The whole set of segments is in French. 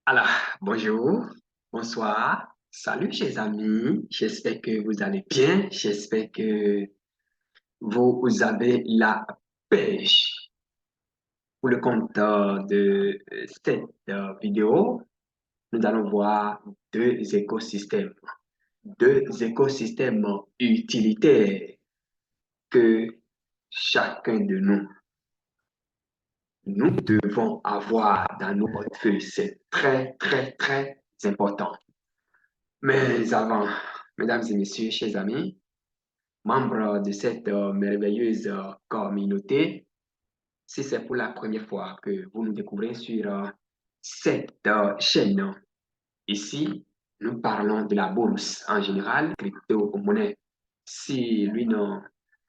Alors, bonjour, bonsoir, salut chers amis, j'espère que vous allez bien, j'espère que vous avez la pêche. Pour le compte de cette vidéo, nous allons voir deux écosystèmes utilitaires que chacun de nous devons avoir dans nos portefeuilles. C'est très, très, très important. Mais avant, mesdames et messieurs, chers amis, membres de cette merveilleuse communauté, si c'est pour la première fois que vous nous découvrez sur cette chaîne, ici, nous parlons de la bourse en général, crypto-monnaie. Si l'une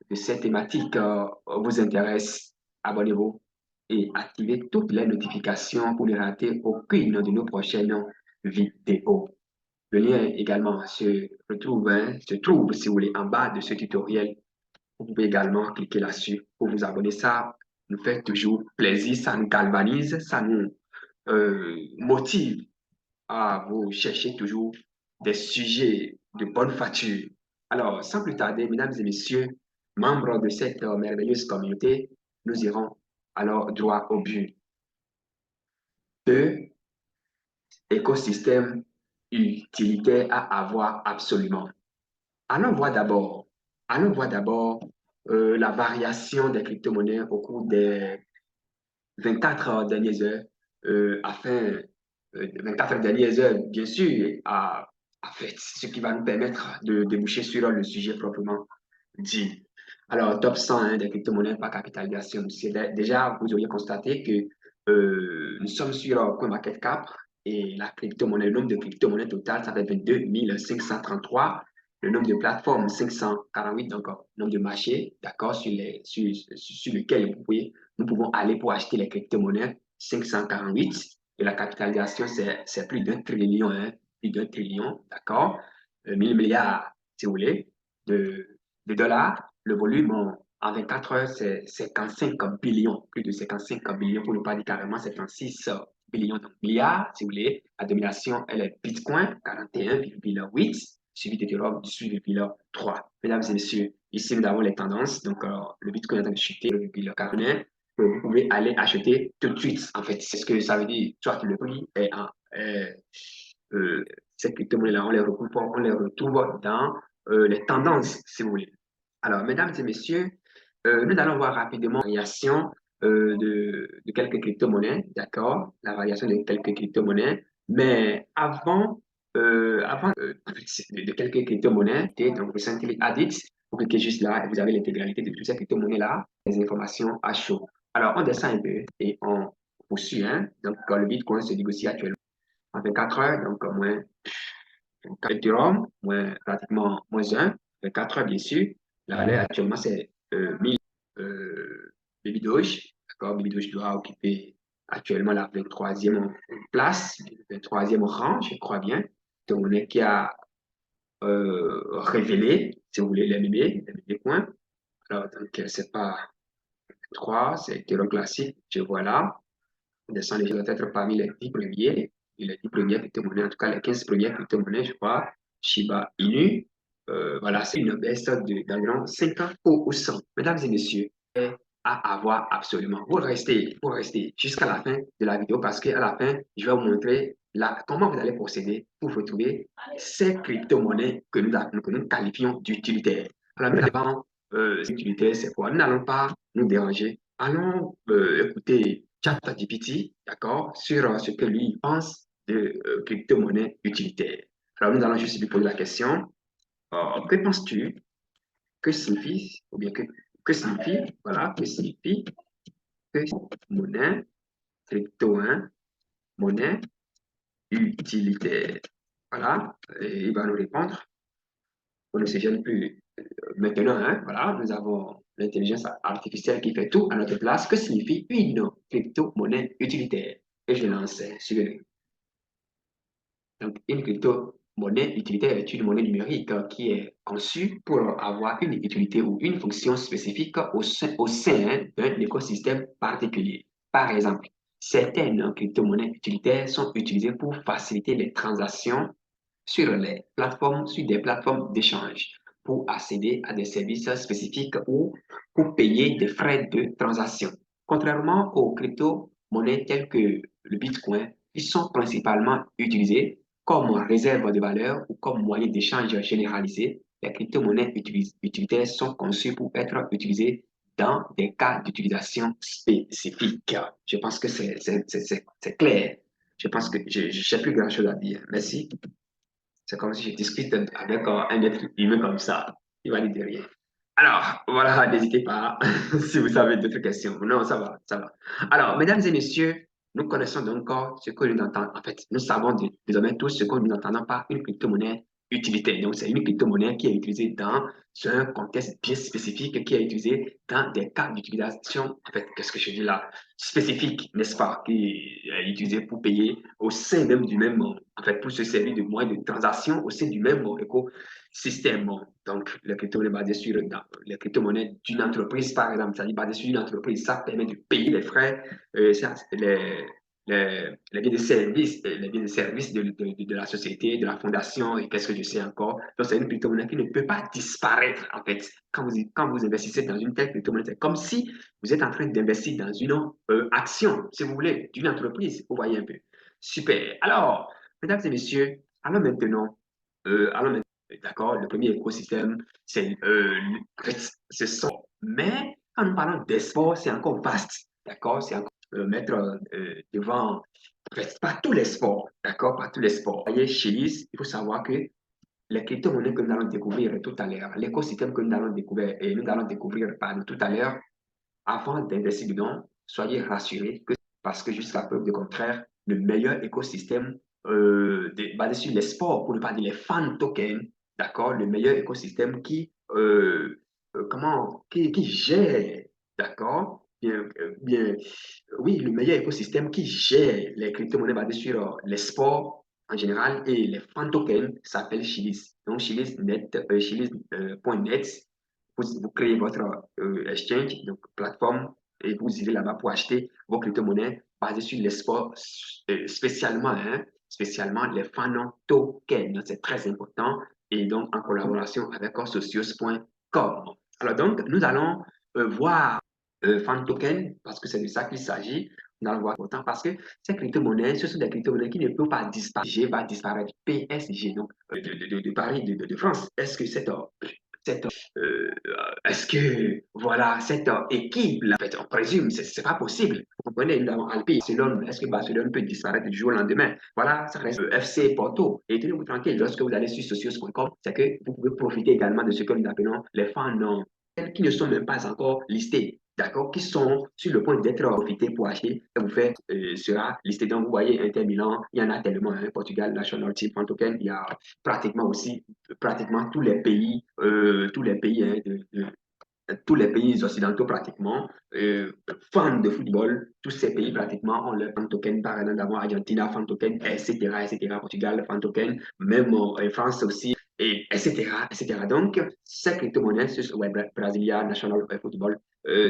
de ces thématiques vous intéresse, abonnez-vous et activez toutes les notifications pour ne rater aucune de nos prochaines vidéos. Le lien également se trouve, si vous voulez, en bas de ce tutoriel. Vous pouvez également cliquer là-dessus pour vous abonner. Ça nous fait toujours plaisir, ça nous galvanise, ça nous motive à vous chercher toujours des sujets de bonne facture. Alors, sans plus tarder, mesdames et messieurs, membres de cette merveilleuse communauté, nous irons alors droit au but. Deux écosystèmes utilitaires à avoir absolument. Allons voir d'abord, allons voir d'abord la variation des crypto-monnaies au cours des 24 dernières heures, afin, 24 dernières heures, bien sûr, à fait, ce qui va nous permettre de déboucher sur le sujet proprement dit. Alors, top 100 des crypto-monnaies par capitalisation. Déjà, vous auriez constaté que nous sommes sur CoinMarketCap et la crypto-monnaie, le nombre de crypto-monnaies total, ça fait 22 533. Le nombre de plateformes, 548, donc nombre de marchés, d'accord, sur lesquels nous pouvons aller pour acheter les crypto-monnaies, 548. Et la capitalisation, c'est plus d'un trillion, hein, plus d'un trillion, d'accord, 1000 milliards, si vous voulez, de dollars. Le volume en 24 heures, c'est 55 billions, plus de 55 billions, pour ne pas dire carrément 56 billions de milliards, si vous voulez. La domination, elle est Bitcoin, 41,8, suivi d'Ethereum, 18,3. Mesdames et messieurs, ici nous avons les tendances. Donc, le Bitcoin est en train de chuter, 0,49. Vous pouvez aller acheter tout de suite, en fait. C'est ce que ça veut dire. Soit le prix est en. Ces crypto-monnaies-là, on les retrouve dans les tendances, si vous voulez. Alors, mesdames et messieurs, nous allons voir rapidement la variation de quelques crypto-monnaies, d'accord? La variation de quelques crypto-monnaies. Mais avant de quelques crypto-monnaies, donc recently added, vous cliquez juste là et vous avez l'intégralité de toutes ces crypto-monnaies-là, les informations à chaud. Alors, on descend un peu et on poursuit, hein? Donc, le Bitcoin se négocie actuellement en 24 heures, donc moins 4 Ethereum, pratiquement moins 1, 24 heures bien sûr. La valeur actuellement c'est 1000 Baby Doge. D'accord, Baby Doge doit occuper actuellement la 23e place, 23e rang, je crois bien. Donc, on est qui a révélé, si vous voulez, les bébés points. Alors, donc, c'est pas 3, c'est Ethereum classique, je vois là. On descend les doit être parmi les 10 premiers, et les 10 premières crypto-monnaies, en tout cas les 15 premières crypto-monnaies, je crois, Shiba Inu. Voilà, c'est une baisse d'environ 50%. Mesdames et messieurs, à avoir absolument. Vous restez jusqu'à la fin de la vidéo parce qu'à la fin, je vais vous montrer comment vous allez procéder pour retrouver ces crypto-monnaies que nous qualifions d'utilitaires. Alors, mais avant, utilitaires, c'est quoi? Nous n'allons pas nous déranger. Allons écouter ChatGPT, d'accord, sur ce que lui pense de crypto-monnaie utilitaire. Alors, nous allons juste lui poser la question, que penses-tu, que signifie, ou bien que signifie, voilà, que signifie que monnaie, crypto, hein, monnaie utilitaire. Voilà, et il va nous répondre. On ne se gêne plus maintenant, hein, voilà, nous avons l'intelligence artificielle qui fait tout à notre place. Que signifie une crypto-monnaie utilitaire? Et je lance sur donc, une crypto-monnaie utilitaire est une monnaie numérique qui est conçue pour avoir une utilité ou une fonction spécifique au sein d'un écosystème particulier. Par exemple, Certaines crypto-monnaies utilitaires sont utilisées pour faciliter les transactions sur sur des plateformes d'échange, pour accéder à des services spécifiques ou pour payer des frais de transaction. Contrairement aux crypto-monnaies telles que le Bitcoin, qui sont principalement utilisées comme réserve de valeur ou comme moyen d'échange généralisé, les crypto-monnaies utilitaires sont conçues pour être utilisées dans des cas d'utilisation spécifiques. Je pense que c'est clair. Je pense que je n'ai plus grand-chose à dire. Merci. C'est comme si je discute avec un être humain comme ça. Il va dire rien. Alors, voilà, n'hésitez pas si vous avez d'autres questions. Non, ça va, ça va. Alors, mesdames et messieurs, nous connaissons donc ce que nous entendons. En fait, nous savons désormais tous ce que nous entendons par une crypto-monnaie utilitaire. Donc, c'est une crypto-monnaie qui est utilisée dans un contexte bien spécifique, qui est utilisée dans des cas d'utilisation, en fait, qu'est-ce que je dis là, spécifique, n'est-ce pas, qui est utilisée pour payer au sein même du même, en fait, pour se servir de moyens de transaction au sein du même écosystème. Donc, les crypto-monnaies basées sur les crypto-monnaies d'une entreprise, par exemple, c'est-à-dire basées sur une entreprise, ça permet de payer les frais, les biens de service, de la société, de la fondation, et qu'est-ce que je sais encore. Donc, c'est une crypto-monnaie qui ne peut pas disparaître, en fait. Quand vous investissez dans une telle crypto-monnaie, c'est comme si vous êtes en train d'investir dans une action, si vous voulez, d'une entreprise. Vous voyez un peu. Super. Alors, mesdames et messieurs, allons maintenant, d'accord, le premier écosystème, en fait, c'est sport. Mais quand nous parlons des sports, c'est encore vaste, d'accord, c'est encore mettre devant, en fait, pas tous les sports, d'accord, pas tous les sports. Vous voyez, chez Liz, il faut savoir que les crypto-monnaies que nous allons découvrir tout à l'heure, l'écosystème que nous allons découvrir tout à l'heure, avant d'investir dedans, soyez rassurés que, parce que jusqu'à preuve du contraire, le meilleur écosystème basé sur les sports, pour ne pas dire les fan tokens, d'accord, le meilleur écosystème qui gère, d'accord, oui, le meilleur écosystème qui gère les crypto-monnaies basées sur les sports en général et les fan tokens s'appelle Chilis. Donc, Chilis.net, vous créez votre exchange, donc plateforme, et vous irez là-bas pour acheter vos crypto-monnaies basées sur les sports, spécialement les fan tokens. C'est très important. Et donc, en collaboration avec socios.com. Alors, donc, nous allons voir fan token, parce que c'est de ça qu'il s'agit. Nous allons voir autant parce que ces crypto-monnaies, ce sont des crypto-monnaies qui ne peuvent pas disparaître. PSG va disparaître. PSG, donc, de Paris, de France. Est-ce que cette euh, est-ce que, voilà, cette équipe, là, en fait, on présume, c'est pas possible. Vous comprenez, nous avons Alpi, Barcelone. Est-ce que Barcelone peut disparaître du jour au lendemain? Voilà, ça reste FC Porto. Et tenez-vous tranquille, lorsque vous allez sur socios.com, c'est que vous pouvez profiter également de ce que nous appelons les fans qui ne sont même pas encore listés, d'accord, qui sont sur le point d'être profités pour acheter, et vous faites sera listé. Donc, vous voyez, Inter Milan, il y en a tellement, hein, Portugal, National Team, en token, il y a pratiquement tous les pays hein, tous les pays occidentaux pratiquement, fans de football, tous ces pays pratiquement ont leur fan token, par exemple, d'abord Argentina, fan token, etc., Portugal, fan token, même en France aussi, et etc. Donc, ces crypto-monnaies, ouais, Brasilia, National Football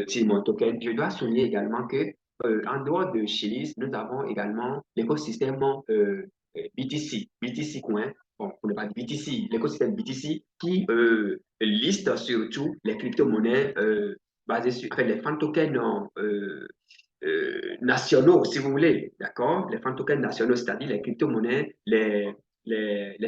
Team token, je dois souligner également que en dehors de Chili, nous avons également l'écosystème BTC Coin, bon, on ne pas dire BTC, l'écosystème BTC qui liste surtout les crypto-monnaies basées sur enfin, les fan tokens nationaux, si vous voulez, d'accord? Les fan tokens nationaux, c'est-à-dire les crypto-monnaies, les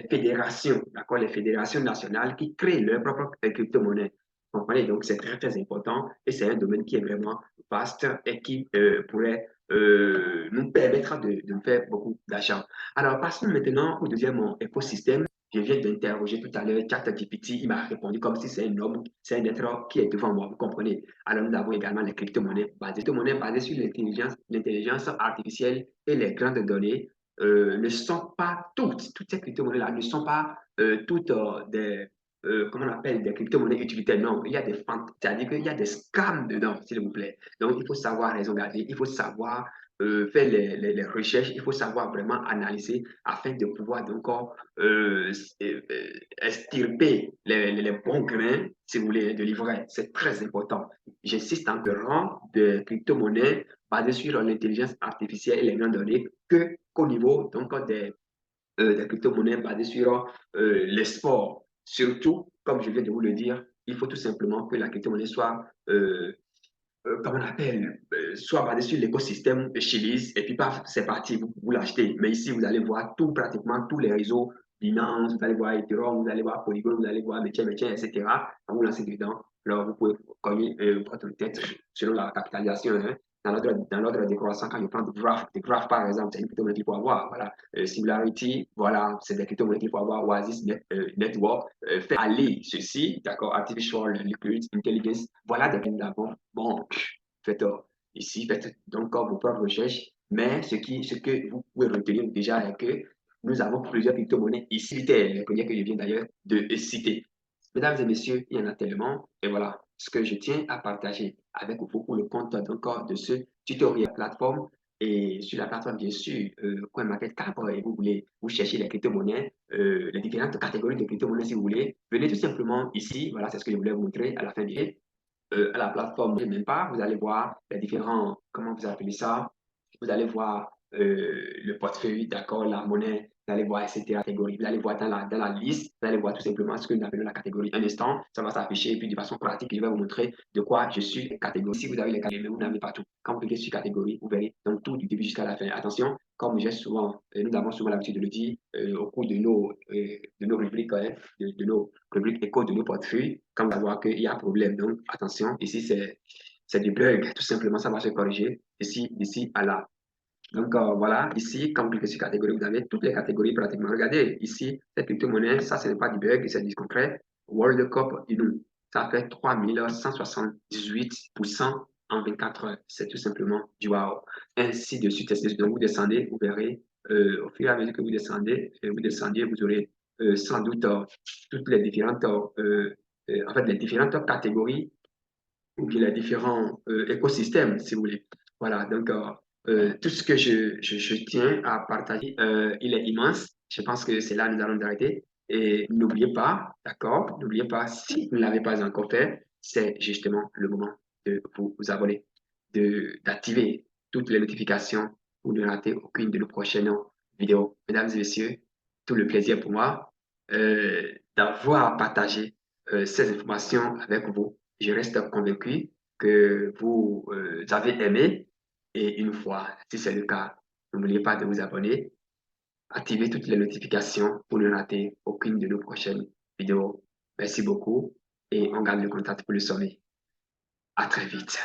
fédérations, d'accord? Les fédérations nationales qui créent leurs propres crypto-monnaies. Vous comprenez? Donc, c'est très, très important et c'est un domaine qui est vraiment vaste et qui pourrait nous permettre de faire beaucoup d'argent. Alors, passons maintenant au deuxième écosystème. Je viens d'interroger tout à l'heure ChatGPT, il m'a répondu comme si c'est un homme, c'est un être qui est devant moi, vous comprenez. Alors, nous avons également les crypto-monnaies basées sur l'intelligence artificielle et les grandes données. Ne sont pas toutes ces crypto-monnaies-là ne sont pas toutes comment on appelle, des crypto-monnaies utilitaires. Non, il y a c'est-à-dire qu'il y a des scams dedans, s'il vous plaît. Donc, il faut savoir raison garder, il faut savoir faire les recherches, il faut savoir vraiment analyser afin de pouvoir donc extirper les bons grains, si vous voulez, de l'ivraie. C'est très important. J'insiste en le rang de crypto-monnaies basées sur l'intelligence artificielle et les grandes données qu'au niveau donc des crypto-monnaies basées sur les sports. Surtout, comme je viens de vous le dire, il faut tout simplement que la crypto-monnaie soit comment on appelle, soit basé sur l'écosystème Chiliz, et puis paf, c'est parti, vous l'achetez. Mais ici, vous allez voir tout, pratiquement tous les réseaux, Binance, vous allez voir Ethereum, vous allez voir Polygon, vous allez voir Métier, etc. Quand vous lancez dedans, alors vous pouvez cogner votre tête selon la capitalisation. Hein. Dans l'ordre décroissant, quand je prends des graphes par exemple, c'est une crypto-monnaie qu'il faut avoir. Voilà. Singularity, voilà, c'est des crypto-monnaies qu'il faut avoir. Oasis Network, fait aller ceci, d'accord, Artificial Liquid Intelligence, voilà des crypto bon, faites ici, faites donc vos propres recherches, mais ce que vous pouvez retenir déjà est que nous avons plusieurs crypto-monnaies ici, les premières que je viens d'ailleurs de citer. Mesdames et messieurs, il y en a tellement, et voilà ce que je tiens à partager avec vous pour le compte donc de ce tutoriel plateforme. Et sur la plateforme, bien sûr, CoinMarketCap, et vous voulez, vous cherchez les crypto-monnaies, les différentes catégories de crypto-monnaies si vous voulez, venez tout simplement ici, voilà, c'est ce que je voulais vous montrer à la fin du vidéo à la plateforme même pas, vous allez voir les différents, comment vous appelez ça, vous allez voir le portefeuille, d'accord, la monnaie, vous allez voir, etc. catégorie. Vous allez voir dans la liste, vous allez voir tout simplement ce que nous appelons la catégorie. Un instant, ça va s'afficher et puis de façon pratique, je vais vous montrer de quoi je suis les catégories. Si vous avez les catégories, mais vous n'avez pas tout. Quand vous cliquez sur catégorie, vous verrez donc tout du début jusqu'à la fin. Attention, comme j'ai souvent, nous avons souvent l'habitude de le dire au cours de nos rubriques, de nos rubriques écho de nos portefeuilles, quand vous voyez qu'il y a un problème. Donc, attention, ici, c'est du bug. Tout simplement, ça va se corriger d'ici à là. Donc voilà, ici, quand vous cliquez sur catégorie, vous avez toutes les catégories pratiquement. Regardez, ici, cette crypto-monnaie, ça, ce n'est pas du bug, c'est du concret. World Cup, ça fait 3178% en 24 heures. C'est tout simplement du wow. Ainsi de suite. Donc vous descendez, vous verrez, au fur et à mesure que vous descendiez, vous aurez sans doute toutes les différentes, en fait, les différentes catégories ou bien les différents écosystèmes, si vous voulez. Voilà, donc tout ce que je tiens à partager, il est immense. Je pense que c'est là que nous allons nous arrêter. Et n'oubliez pas, d'accord, n'oubliez pas, si vous ne l'avez pas encore fait, c'est justement le moment de vous abonner, d'activer toutes les notifications pour ne rater aucune de nos prochaines vidéos. Mesdames et messieurs, tout le plaisir pour moi d'avoir partagé ces informations avec vous. Je reste convaincu que vous avez aimé et une fois, si c'est le cas, n'oubliez pas de vous abonner, activer toutes les notifications pour ne rater aucune de nos prochaines vidéos. Merci beaucoup et on garde le contact pour le sommet. À très vite.